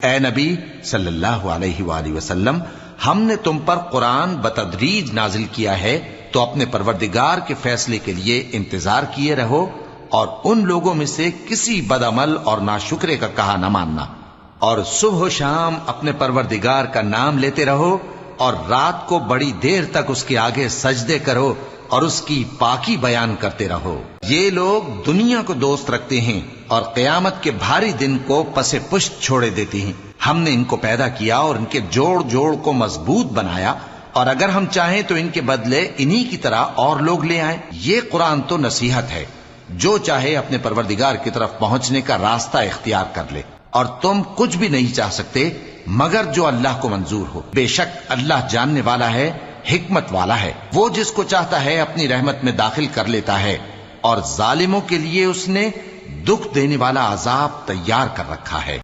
ए नबी सल्लल्लाहु अलैहि वसल्लम, हमने तुम पर कुरान बतदरीज नाजिल किया है, तो अपने परवरदिगार के फैसले के लिए इंतजार किए रहो और उन लोगों में से किसी बदअमल और नाशुक्रे का कहा न मानना। और सुबह शाम अपने परवरदिगार का नाम लेते रहो और रात को बड़ी देर तक उसके आगे सजदे करो और उसकी पाकी बयान करते रहो। ये लोग दुनिया को दोस्त रखते हैं और क़यामत के भारी दिन को पसे पुष्ट छोड़े देते हैं। हमने इनको पैदा किया और इनके जोड़ जोड़ को मजबूत बनाया, और अगर हम चाहें तो इनके बदले इन्हीं की तरह और लोग ले आए। ये कुरान तो नसीहत है, जो चाहे अपने परवरदिगार की तरफ पहुंचने का रास्ता इख्तियार कर ले, और तुम कुछ भी नहीं चाह सकते मगर जो अल्लाह को मंजूर हो। बेशक अल्लाह जानने वाला है, हिकमत वाला है। वो जिसको चाहता है अपनी रहमत में दाखिल कर लेता है, और जालिमों के लिए उसने दुख देने वाला अजाब तैयार कर रखा है।